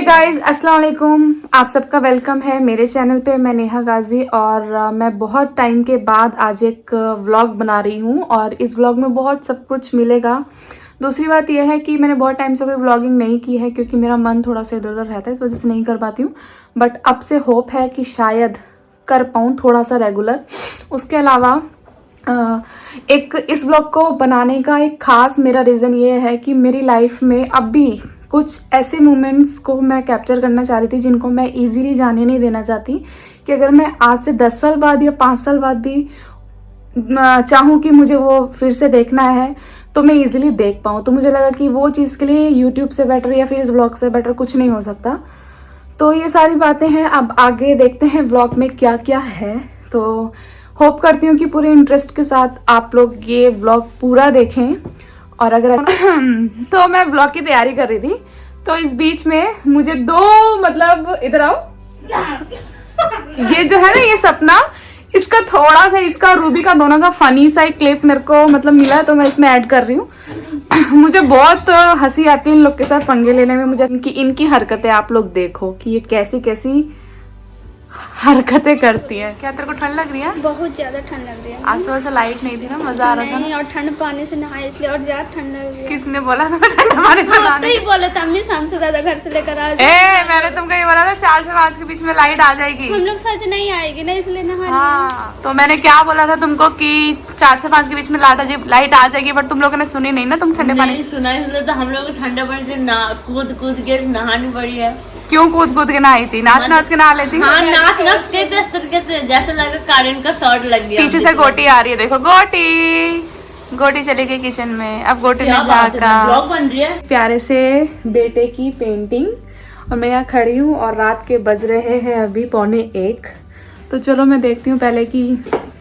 Guys अस्सलाम वालेकुम। आप सबका वेलकम है मेरे चैनल पे। मैं नेहा गाजी और मैं बहुत टाइम के बाद आज एक व्लॉग बना रही हूँ और इस व्लॉग में बहुत सब कुछ मिलेगा। दूसरी बात यह है कि मैंने बहुत टाइम से कोई व्लॉगिंग नहीं की है क्योंकि मेरा मन थोड़ा सा इधर उधर रहता है, इस वजह से नहीं कर पाती हूँ। बट अब से होप है कि शायद कर पाऊँ थोड़ा सा रेगुलर। उसके अलावा एक इस ब्लॉग को बनाने का एक ख़ास मेरा रीज़न ये है कि मेरी लाइफ में अब भी कुछ ऐसे मोमेंट्स को मैं कैप्चर करना चाह रही थी जिनको मैं इजीली जाने नहीं देना चाहती कि अगर मैं आज से 10 साल बाद या 5 साल बाद भी चाहूँ कि मुझे वो फिर से देखना है तो मैं इजीली देख पाऊँ। तो मुझे लगा कि वो चीज़ के लिए यूट्यूब से बेटर या फिर इस ब्लॉग से बेटर कुछ नहीं हो सकता। तो ये सारी बातें हैं। अब आगे देखते हैं ब्लॉग में क्या क्या है। तो होप करती हूँ कि पूरे इंटरेस्ट के साथ आप लोग ये व्लॉग पूरा देखें। और अगर तो मैं व्लॉग की तैयारी कर रही थी तो इस बीच में मुझे इधर आओ, ये जो है ना ये सपना, इसका थोड़ा सा इसका रूबी का दोनों का फनी सा एक क्लिप मेरे को मिला तो मैं इसमें ऐड कर रही हूँ। मुझे बहुत हंसी आती है इन लोग के साथ पंगे लेने में। मुझे इनकी हरकतें आप लोग देखो कि ये कैसी कैसी हरकतें करती है। क्या तेरे को ठंड लग रही है? बहुत ज्यादा ठंड लग रही है। आज सुबह से लाइट नहीं थी ना, मजा आ रहा था नहीं, और ठंड पानी से नहाए इसलिए और ज्यादा ठंड लग रही है। किसने बोला था ठंड पानी से नहाने? ही बोला था अम्मी, शाम से दादा घर से लेकर आ मैंने तुमको ये बोला था 4 से 5 के बीच में लाइट आ जाएगी। हम लोग सच नहीं आएगी ना इसलिए नहा। हाँ, तो मैंने क्या बोला था तुमको कि 4 से 5 के बीच में लाइट आ जाएगी, बट तुम लोगों ने सुनी नहीं ना। तुम ठंडे पानी से सुना तो हम लोग ठंडे पानी से कूद कूद के नहानी पड़ी है। क्यों कूद कूद के नहाई थी? नाच नाच के नहा लेती। हाँ, नाच नाच के इस तरीके से जैसे लगा करेंट का शॉट लग गया। पीछे से गोटी आ रही है, देखो गोटी चली गई किचन में। अब गोटी ने झाँका। ब्लॉग बन रही है प्यारे से बेटे की पेंटिंग और मैं यहाँ खड़ी हूँ और रात के बज रहे हैं अभी 12:45। तो चलो मैं देखती हूँ पहले कि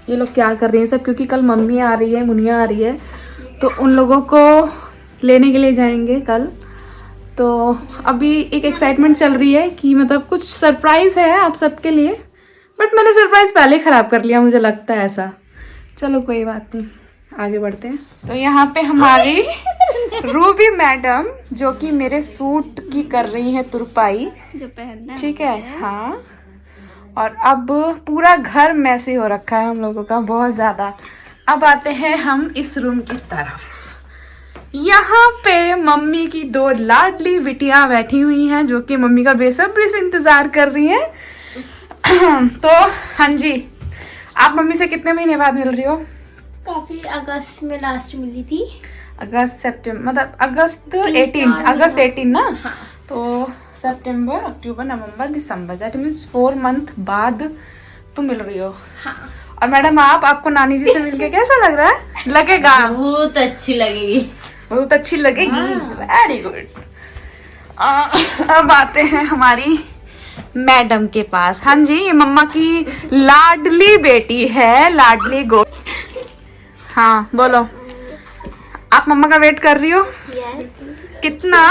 ये लोग क्या कर रही हैं सब, क्योंकि कल मम्मी आ रही है, मुनिया आ रही है, तो उन लोगों को लेने के लिए जाएंगे कल। तो अभी एक एक्साइटमेंट चल रही है कि कुछ सरप्राइज़ है आप सबके लिए, बट मैंने सरप्राइज़ पहले ही ख़राब कर लिया, मुझे लगता है ऐसा। चलो कोई बात नहीं, आगे बढ़ते हैं। तो यहाँ पे हमारी रूबी मैडम जो कि मेरे सूट की कर रही है तुरपाई, जो पहनना ठीक है। हाँ, और अब पूरा घर मैसी हो रखा है हम लोगों का बहुत ज़्यादा। अब आते हैं हम इस रूम की तरफ। यहाँ पे मम्मी की 2 लाडली बिटियां बैठी हुई हैं जो कि मम्मी का बेसब्री से इंतजार कर रही हैं। तो हाँ जी, आप मम्मी से कितने महीने बाद मिल रही हो? काफी अगस्त में लास्ट मिली थी। अगस्त सितंबर अगस्त 18 ना। हाँ। तो सितंबर अक्टूबर नवंबर दिसंबर, दैट मीन्स 4 मंथ बाद तुम मिल रही हो। हाँ। और मैडम आपको नानी जी से मिलके कैसा लग रहा है? लगेगा बहुत अच्छी लगेगी, बहुत अच्छी लगेगी। Very good. अब आते हैं हमारी मैडम के पास। हाँ जी, ये मम्मा की लाडली बेटी है, लाडली हाँ बोलो, आप मम्मा का वेट कर रही हो? यस। कितना?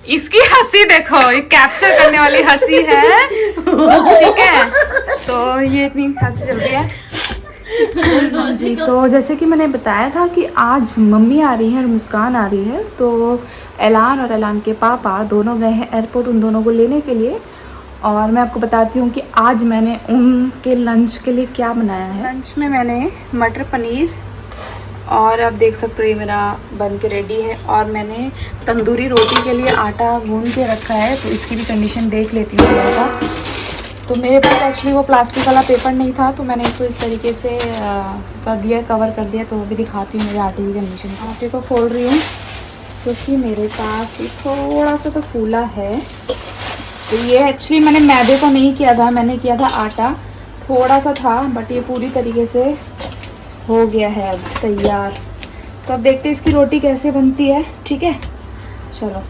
इसकी हंसी देखो, ये कैप्चर करने वाली हंसी है, ठीक है। तो ये इतनी हंसी चल रही है। हाँ जी, तो जैसे कि मैंने बताया था कि आज मम्मी आ रही है और मुस्कान आ रही है, तो ऐलान और ऐलान के पापा दोनों गए हैं एयरपोर्ट उन दोनों को लेने के लिए। और मैं आपको बताती हूँ कि आज मैंने उनके लंच के लिए क्या बनाया है। लंच में मैंने मटर पनीर, और आप देख सकते हो ये मेरा बन के रेडी है। और मैंने तंदूरी रोटी के लिए आटा गूंद के रखा है, तो इसकी भी कंडीशन देख लेती हूँ थोड़ा सा। तो मेरे पास एक्चुअली वो प्लास्टिक वाला पेपर नहीं था, तो मैंने इसको इस तरीके से कर दिया, कवर कर दिया। तो वो भी दिखाती हूँ मेरे आटे की कंडीशन। आटे को खोल रही हूँ क्योंकि मेरे पास ये थोड़ा सा तो फूला है। तो ये एक्चुअली मैंने मैदे को नहीं किया था, मैंने किया था आटा, थोड़ा सा था, बट ये पूरी तरीके से हो गया है अब तैयार। तो अब देखते हैं इसकी रोटी कैसे बनती है, ठीक है। चलो।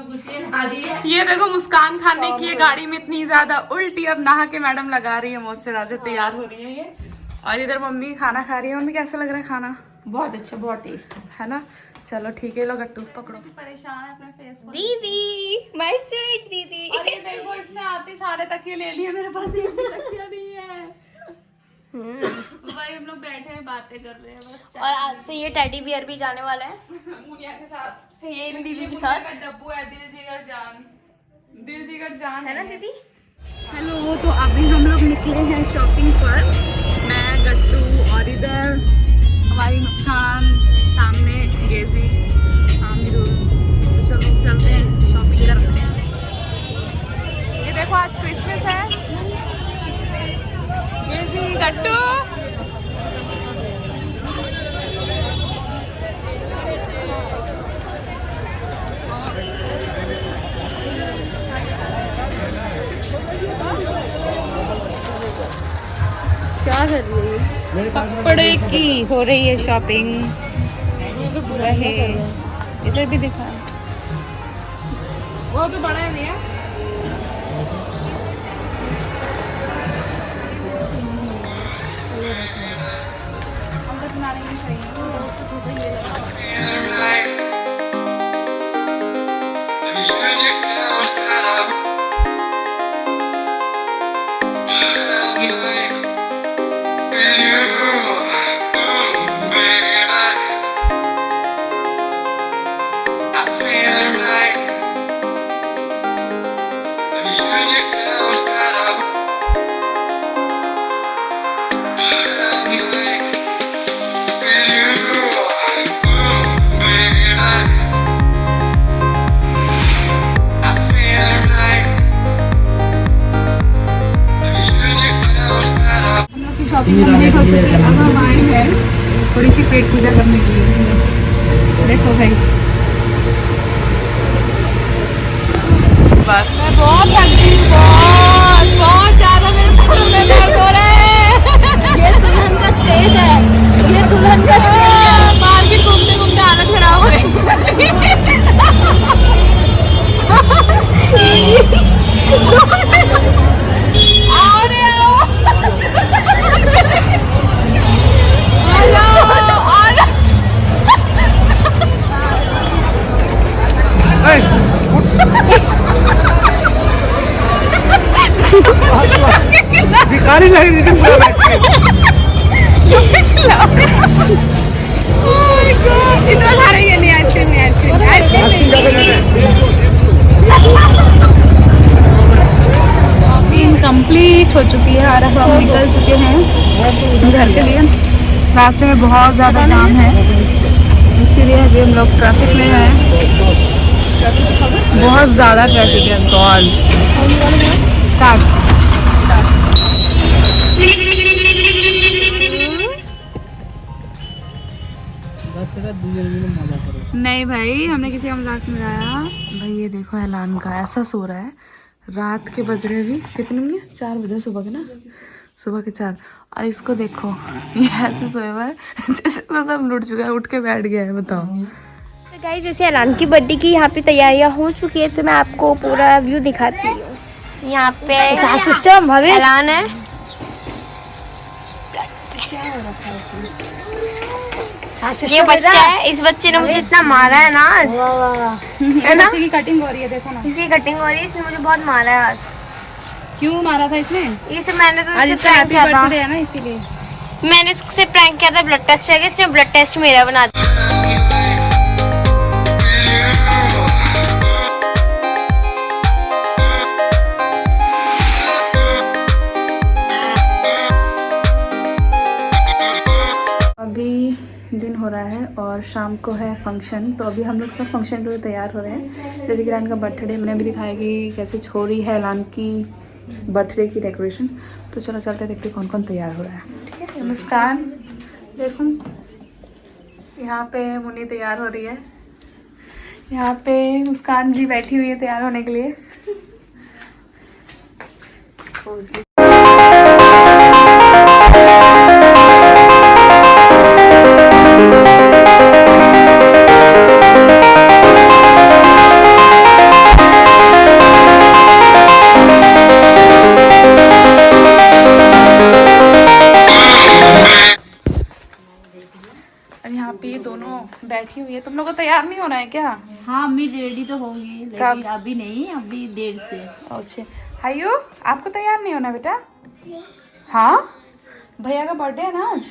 खुशी नहा दी है। ये देखो मुस्कान खाने की है गाड़ी में इतनी ज्यादा उल्टी, अब नहा के मैडम लगा रही है मॉइस्चराइजर, तैयार हो रही है ये। और इधर मम्मी खाना खा रही है। मम्मी कैसा लग रहा है खाना? बहुत अच्छा, बहुत टेस्ट है ना। चलो ठीक है, लो गट्टू पकड़ो। परेशान है अपने फेस को। दीदी माय स्वीट दीदी। और ये देखो इसने आते सारे तकिए ले लिए, मेरे पास एक भी तकिया नहीं है। भाई हम लोग बैठे हैं बातें कर रहे हैं बस। और आज से ये टेडी बियर भी जाने वाला है मुनिया के साथ, ये दीदी के साथ, डब्बू है, दिल जिगर जान, दिल जिगर जान है ना दीदी। हेलो, तो अभी हम लोग निकले हैं शॉपिंग पर, मैं गट्टू और इधर हमारी मुस्कान, सामने गेजी, आमिरुल। तो चलो चलते हैं शॉपिंग करते हैं। ये देखो आज क्रिसमस है। गेजी, गट्टू क्या कर रही है? कपड़े की हो रही है शॉपिंग। वही इधर भी दिखा, वो तो बड़ा है भैया। हम तो तुम्हारे लिए सही शॉपिंग कंप्लीट हो चुकी है। अब हम आए हैं थोड़ी सी पेट पूजा करने के लिए। देखो भाई, बस मैं बहुत थक गई हूँ, बहुत बहुत ज्यादा मेरे पैरों में दर्द हो रहा है। ये दुल्हन का स्टेज है, ये दुल्हन का स्टेज है। मार्केट घूमते घूमते हालत खराब हो गई। भिखारी लग रही थी पूरा बैठ के। इतना सारे ये नहीं, आइसक्रीम नहीं, आइसक्रीम ज़्यादा नहीं है। शॉपिंग कंप्लीट हो चुकी है और अब हम निकल चुके हैं घर के लिए। रास्ते में बहुत ज़्यादा जाम है, इसीलिए अभी हम लोग ट्रैफिक में हैं। बहुत ज़्यादा ट्रैफिक है। God start. नहीं भाई, हमने किसी का मजाक नहीं उड़ाया। भाई ये देखो ऐलान का ऐसा सो रहा है। रात के बज रहे अभी कितने बजे? 4 बजे सुबह के ना, सुबह के 4। और इसको देखो, ये ऐसे सोया हुआ है जैसे तो सब लुट चुका है, उठ के बैठ गया है। बताओ। तो गाइस, जैसे ऐलान की बर्थडे की यहाँ पे तैयारियाँ हो चुकी है, तो मैं आपको पूरा व्यू दिखाती हूँ। यहाँ पे सिस्टम ऐलान है। ये बच्चा है, इस बच्चे ने मुझे इतना मारा है ना आज, है ना। की कटिंग हो रही है, देखो ना। इसकी कटिंग हो रही है, इसने मुझे बहुत मारा है आज। क्यों मारा था इसने? इसे मैंने तो आज इससे इसका प्रैंक हैप्पी किया था। बर्थडे है ना, इसीलिए। मैंने उससे प्रैंक किया था, ब्लड टेस्ट है, इसने ब्लड टेस्ट मेरा बना दिया। अभी दिन हो रहा है और शाम को है फंक्शन, तो अभी हम लोग सब फंक्शन के लिए तैयार हो रहे हैं। जैसे कि ऐलान का बर्थडे, मैंने अभी दिखाया कि कैसे छोरी है ऐलान की बर्थडे की डेकोरेशन। तो चलो चलते देखते कौन कौन तैयार हो रहा है। ठीक है, मुस्कान देखो, यहाँ पे मुन्नी तैयार हो रही है, यहाँ पे मुस्कान जी बैठी हुई है तैयार होने के लिए। रखी हुई है। तुम लोग को तैयार नहीं होना है क्या? हाँ अम्मी रेडी तो होंगी लेकिन अभी नहीं, अभी देर से। अच्छा हायू, आपको तैयार नहीं होना बेटा? हाँ भैया का बर्थडे है ना आज।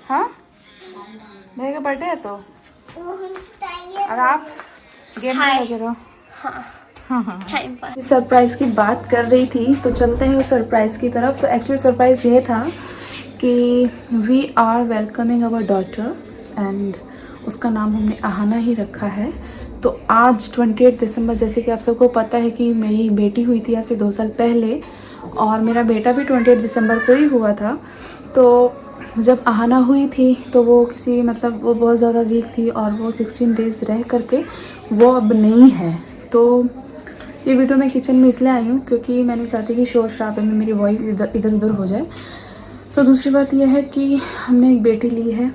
हाँ भैया का बर्थडे है तो और आप गेम में लगे रहो। Time pass. सरप्राइज की बात कर रही थी तो चलते हैं उस सरप्राइज की तरफ। तो एक्चुअली सरप्राइज ये था कि we are welcoming our daughter and उसका नाम हमने आहाना ही रखा है। तो आज 28 दिसंबर, जैसे कि आप सबको पता है कि मेरी बेटी हुई थी आज से 2 साल पहले और मेरा बेटा भी 28 दिसंबर को ही हुआ था। तो जब आहाना हुई थी तो वो वो बहुत ज़्यादा वीक थी और वो 16 डेज़ रह करके वो अब नहीं है। तो ये वीडियो मैं किचन में इसलिए आई हूँ क्योंकि मैंने चाहती कि शोर शराबे में मेरी वॉइस इधर उधर हो जाए। तो दूसरी बात यह है कि हमने एक बेटी ली है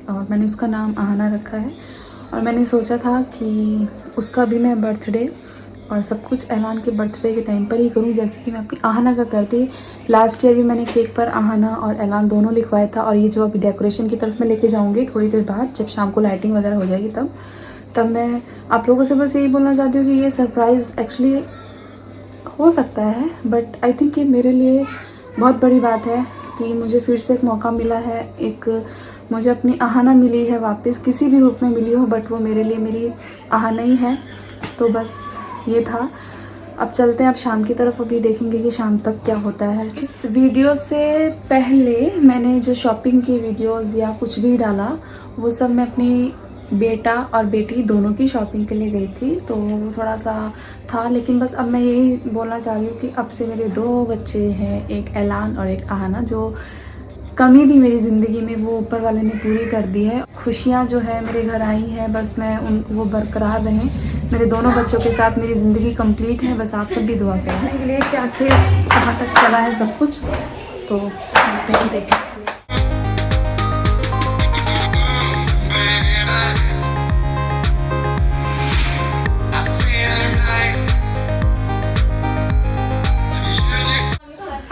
और मैंने उसका नाम आहाना रखा है और मैंने सोचा था कि उसका भी मैं बर्थडे और सब कुछ ऐलान के बर्थडे के टाइम पर ही करूं, जैसे कि मैं अपनी आहाना का करती। लास्ट ईयर भी मैंने केक पर आहाना और ऐलान दोनों लिखवाया था और ये जो अभी डेकोरेशन की तरफ मैं लेके जाऊंगी थोड़ी देर बाद, जब शाम को लाइटिंग वगैरह हो जाएगी तब मैं आप लोगों से बस यही बोलना चाहती हूँ कि ये सरप्राइज़ एक्चुअली हो सकता है बट आई थिंक ये मेरे लिए बहुत बड़ी बात है कि मुझे फिर से एक मौका मिला है, एक मुझे अपनी आहाना मिली है वापस, किसी भी रूप में मिली हो बट वो मेरे लिए मेरी आहाना ही है। तो बस ये था। अब चलते हैं अब शाम की तरफ, अभी देखेंगे कि शाम तक क्या होता है। इस वीडियो से पहले मैंने जो शॉपिंग की वीडियोस या कुछ भी डाला वो सब मैं अपनी बेटा और बेटी दोनों की शॉपिंग के लिए गई थी, तो थोड़ा सा था। लेकिन बस अब मैं यही बोलना चाह रही हूँ कि अब से मेरे 2 बच्चे हैं, एक ऐलान और एक आहाना। जो कमी थी मेरी ज़िंदगी में वो ऊपर वाले ने पूरी कर दी है। खुशियाँ जो है मेरे घर आई हैं, बस मैं वो बरकरार रहें मेरे दोनों बच्चों के साथ। मेरी ज़िंदगी कंप्लीट है, बस आप सब भी दुआ करें के लिए कि आखिर कहाँ तक चला है सब कुछ। तो देखें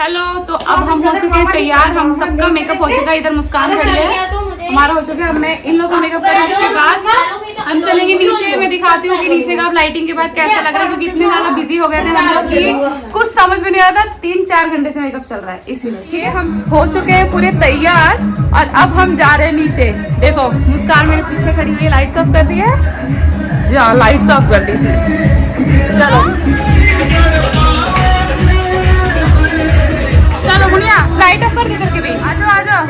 हेलो। तो अब हम हो चुके हैं तैयार, हम सबका मेकअप हो चुका है। इधर मुस्कान खड़ी है, हमारा हो चुका है। अब मैं इन लोगों का मेकअप करूँ उसके बाद हम चलेंगे नीचे। मैं दिखाती हूँ कि नीचे का अब लाइटिंग के बाद कैसा लग रहा है, क्योंकि इतने ज्यादा बिजी हो गए थे हम लोग कि कुछ समझ में नहीं आता। 3-4 घंटे से मेकअप चल रहा है इसीलिए। ठीक है, हम हो चुके हैं पूरे तैयार और अब हम जा रहे हैं नीचे। देखो मुस्कान मेरे पीछे खड़ी हुई है, लाइट्स ऑफ कर रही है। जा लाइट्स ऑफ कर दी इसने। चलो चलो मुनिया लाइट ऑफ कर दे करके भी। आ जाओ आ जाओ।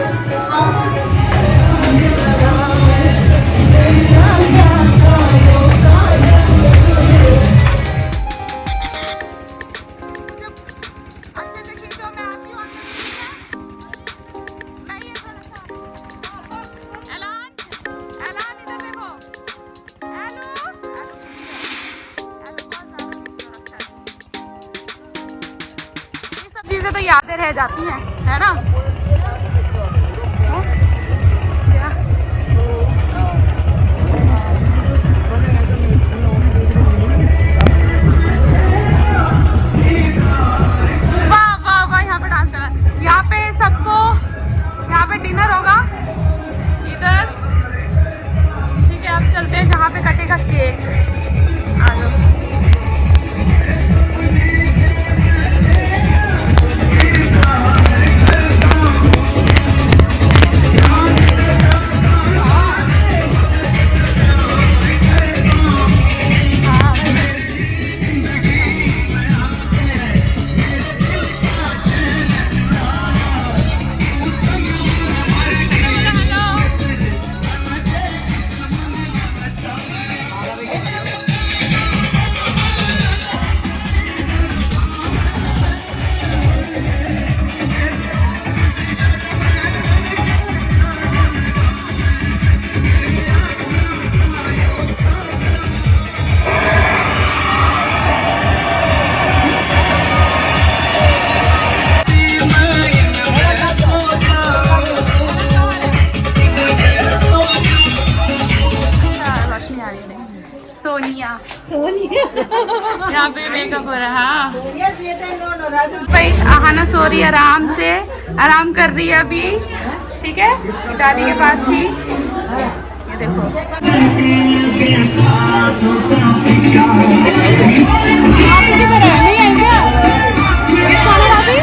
अच्छे से खींचो, मैं आती हूँ। ऐलान ऐलान इधर देखो। चीजें तो यादें रह जाती हैं, है ना? वाह वाह वाह, यहाँ पे डांस चला। यहाँ पे सबको, यहाँ पे डिनर होगा इधर। ठीक है, अब चलते हैं जहाँ पे कटेगा केक। आ जाओ। यहाँ पे मेकअप हो रहा भाई। आहाना सो रही है, आराम से आराम कर रही है अभी। ठीक है, दादी के पास थी। ये देखो। आप किधर है? नहीं आई क्या? खाना भाभी?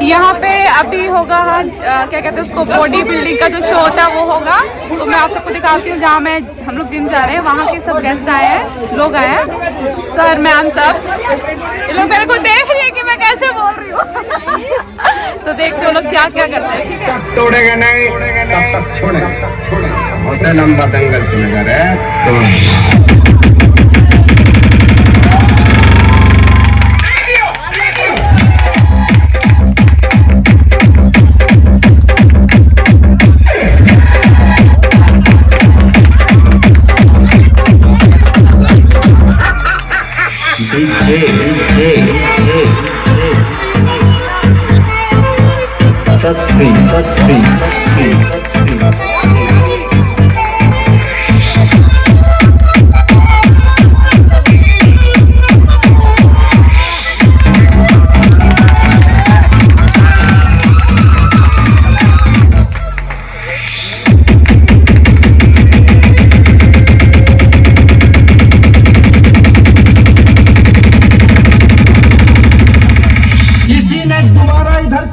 यहाँ पे अभी होगा क्या कहते हैं उसको, बॉडी बिल्डिंग का जो शो होता है वो होगा। तो मैं आप सबको दिखाती हूँ जहाँ हम लोग जिम जा रहे हैं। वहाँ के सब गेस्ट आए हैं, लोग आए हैं, सर मैम सब। ये लोग मेरे को देख रही है कि मैं कैसे बोल रही हूँ। तो देखते हो लोग क्या क्या करते हैं। ठीक है, तोड़ेगा नहीं तब तक छोड़ेगा। बहुत लंबा दंगल नगर है।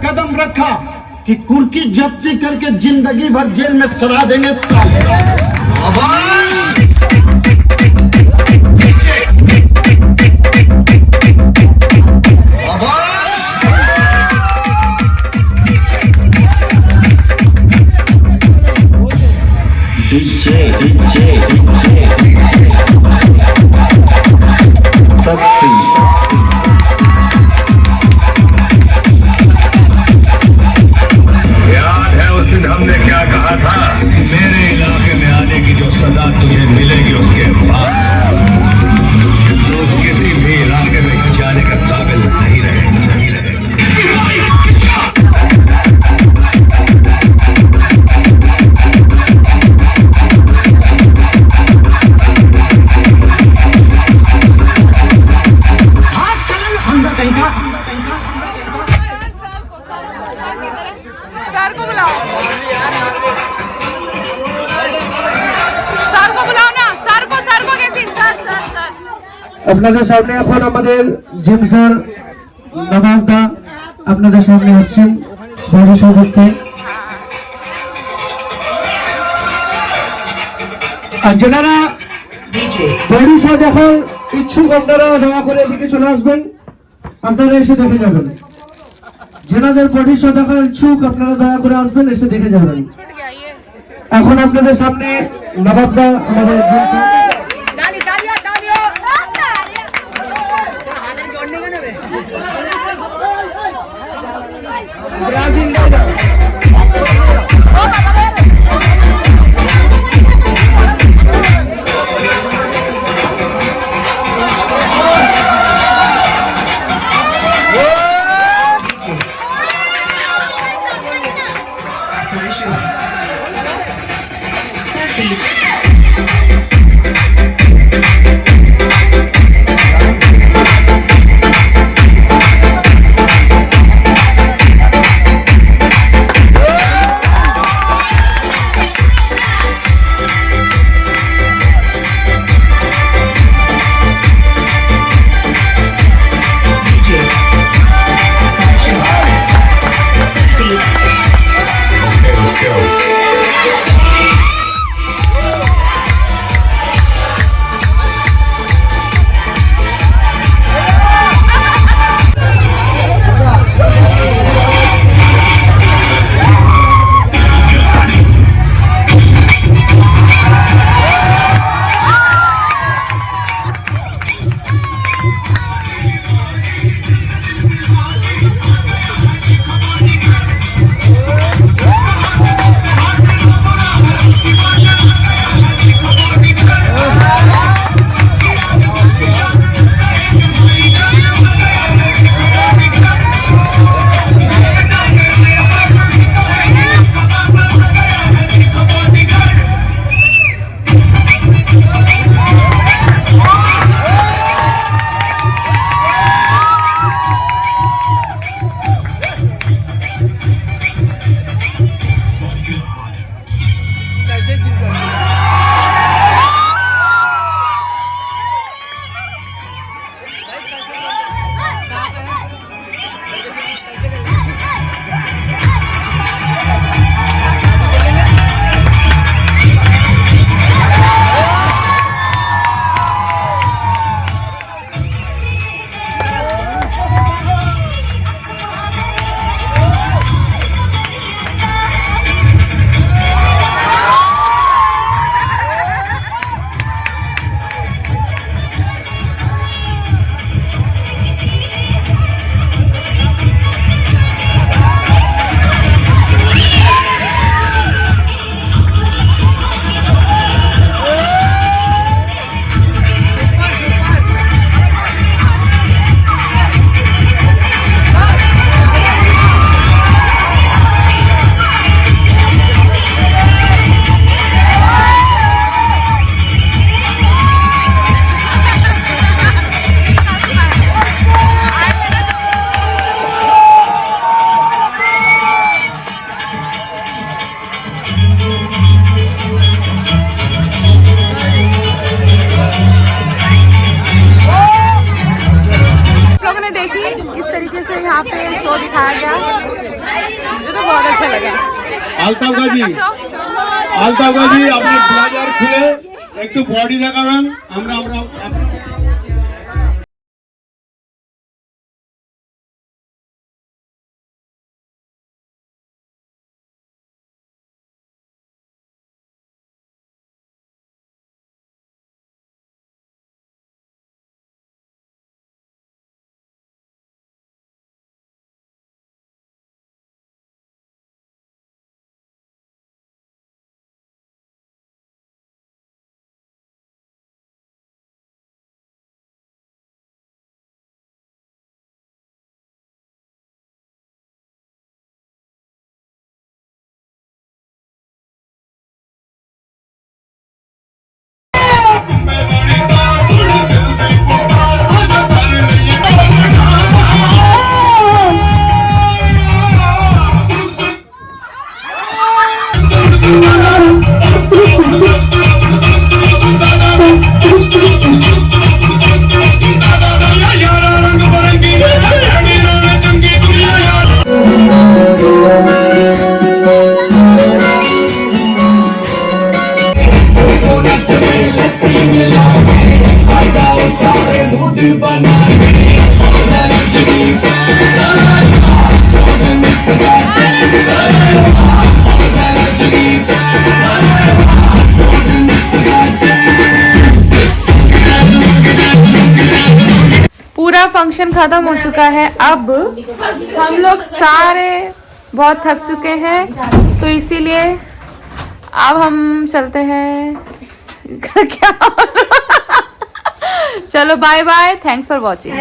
कदम रखा कि कुर्की जब्ती करके जिंदगी भर जेल में सड़ा देंगे। DJ আপনাদের সামনে এখন আমাদের জিম স্যার নবাবদা আপনাদের সামনে আসছেন বডি শো করতে। আর যারা বডি শো দেখার ইচ্ছুক আপনারা দয়া করে এদিকে চলে আসবেন, আপনারা এসে দেখে যাবেন। যেনাদের বডি শো দেখার ইচ্ছুক আপনারা দয়া করে আসবেন, এসে দেখে যাবেন। এখন আপনাদের সামনে নবাবদা আমাদের জিম স্যার। আলতাফ গাজী আপনি ব্লেজার খুলে একটু বডি দেখাবেন। আমরা पूरा फंक्शन खत्म हो चुका है। अब हम लोग सारे बहुत थक चुके हैं, तो इसीलिए अब हम चलते हैं क्या चलो bye bye, thanks for watching.